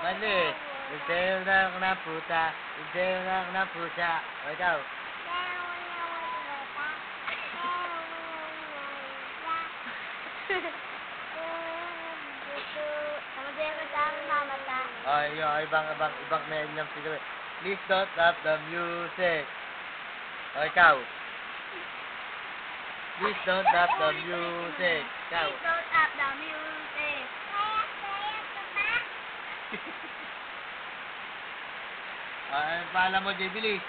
Mali. Nagtayong na puta. Nagtayong na puta. O ikaw. Ibang na yung siguro. Please don't stop the music. O ikaw. Please don't stop the music. Ikaw. Please don't stop the music. Ano paalam mo, Jay? Bilis.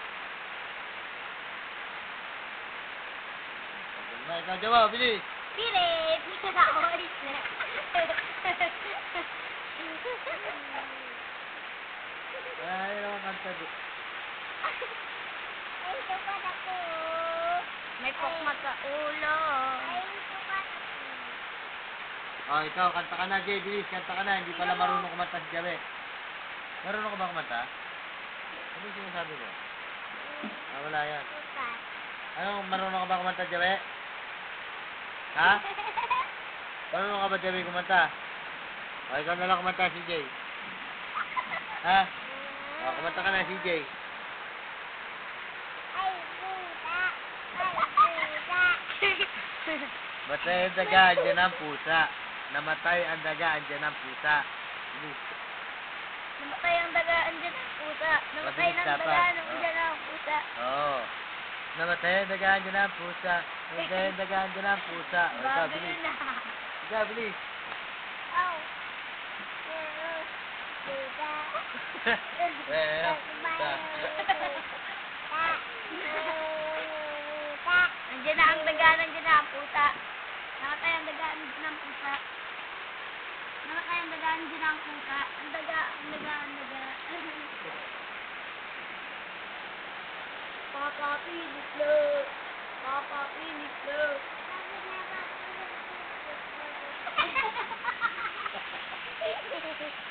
Ikaw, Jawa, bilis. Bilis! Nakaoris na. Ay, naman kanta doon. Ay, tupan ako. May pokmat sa ulo. Ay, tupan ako. O, ikaw, kanta ka na, Jay. Bilis, kanta ka na. Hindi pala marunong kumanta si Jawe. Marunong ka ba kumanta? Ano yung sinasabi mo? Wala yan. Ano, marunong ka ba kumanta, Jawe? Ha? Marunong ka ba, Jawe, kumanta? O, ikaw na lang kumanta si Jay. Ha? O, kumanta ka na si Jay. Ay, puta. Ay, puta. Matay ang daga, andyan ang pusa. Namatay ang daga, andyan ang pusa. Bilis. Namatay ang daga, andyan ang pusa. Namatay ng daga, andyan ang pusa. Oo. Namatay ang daga, andyan ang pusa. Namatay ang daga, andyan ang pusa. O, ikaw, bilis. Ikaw, bilis. Oh. Puta. Nandiyan na ang daga, nandiyan na ang puta. Namatay ang daga, nandiyan ang puta. Namatay ang daga, nandiyan ang puta. Ang daga, ang daga, ang daga. Papa, pinis lo. Papa, pinis lo.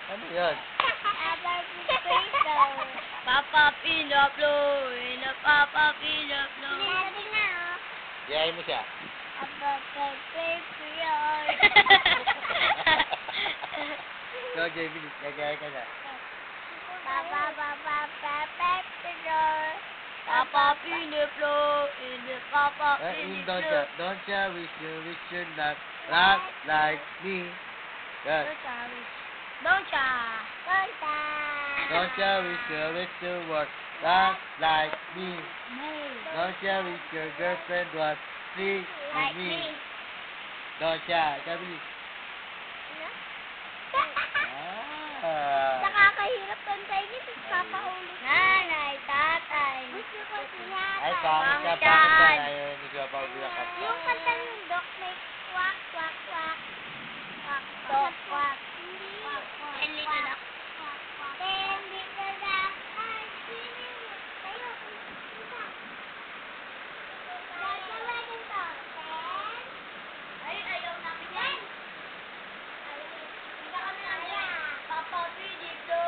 Ano yan? Papa Pinaplo, Papa Pinaplo. Yahay mo siya. Ikaw, Jay, bilis. Gagaya ka na. Papa Pinaplo, Papa Pinaplo. Don't ya wish you not like me. Yes. Don't ya. Don't ya wish you was not like me. Don't ya wish your girlfriend was free with me. Don't ya. Ikaw, bilis. Nakakahirap kantay niya, papaulit. Nanay, tatay. Gusto ko siya. Ay, pangit ka. Ayaw, hindi ko pa ulit ka. Yung kanta ng Dok may kwak, kwak, kwak. Kwak, kwak, kwak. Hindi. Ten little duck. Ten little duck. Ay, sino mo? Tayo. Isa. Dalawa dito. Ten. Ay, ayaw namin yan. Hindi kami alam. Papa Piniplo.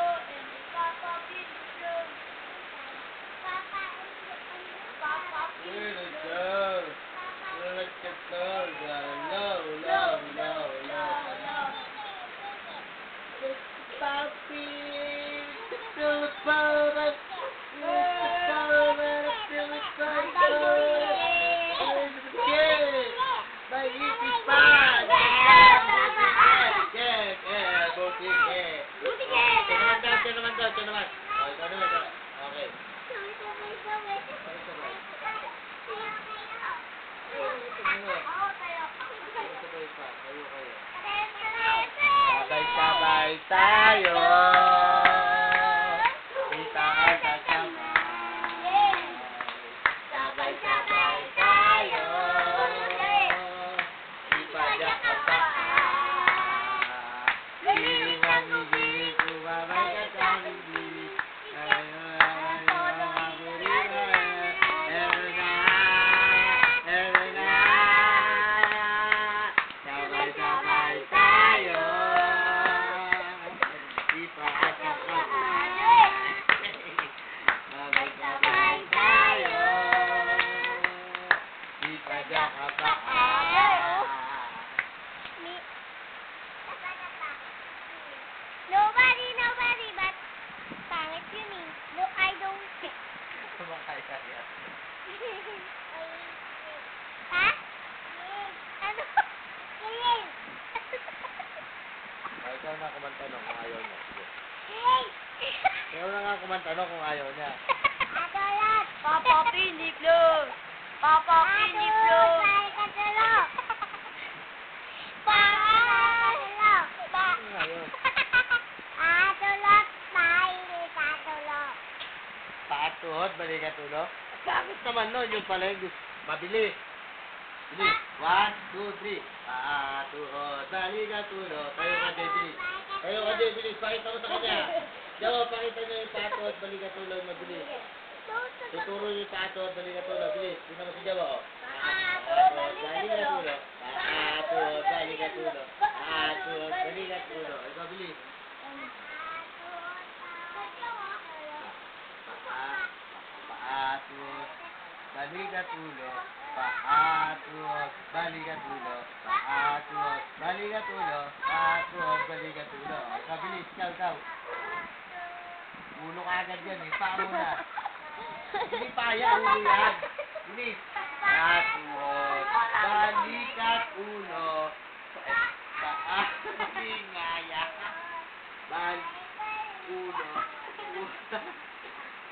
Papa Piniplo. Papa Piniplo. Okay. Sabay-sabay tayo. Kita ka sa kamay. Sabay-sabay tayo. Ipadyak ka pa. Hiling ang hiling, kumabay ka sa hiling. Sabay-sabay tayo. Di pa Ha? Ano? Kiling. Ah, ikaw na kumantanong kung ayaw niya. Sige. Kiling. Ikaw na nga kumantanong kung ayaw niya. Adolat. Papa Piniplo. Papa Piniplo. Katulog. Katulog. Ano nga yun? Katulog. Mahilig katulog. Paatuhod, balikat ulo. Bakit naman nun? Yung pala yung mabilis. Bilis. 1, 2, 3. Paatuhod, balikat ulo. Tayo ka, Jay, bilis. Tayo ka, Jay, bilis. Pakita mo sa kanya. Jawa, pakita niyo yung paatuhod, balikat ulo. Mabilis. Tuturo yung paatuhod, balikat ulo. Bilis. Tingnan mo si Jawa, oh. Paatuhod, balikat ulo. Paatuhod, balikat ulo. Paatuhod, balikat ulo. Ikaw, bilis. Paatuhod, balikat ulo. Paatuhod, balikat ulo. Paatuhod, balikat ulo. Paatuhod, balikat ulo. Ikaw, bilis. Ikaw. Ulo ka agad yan eh. Paa muna. Hindi paya, ulo yan. Bilis. Paatuhod, balikat ulo. Paatuhod, hindi nga yan. Ulo.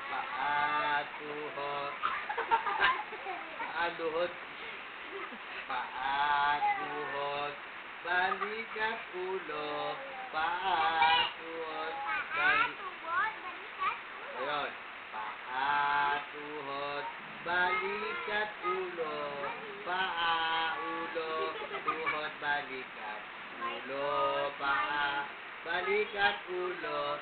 Paatuhod. Paaluhod. Paatuhod. Balikat ulo. Paatuhod. Ayun. Paatuhod. Balikat ulo. Ulo. Tuhod. Balikat ulo. Balikat ulo.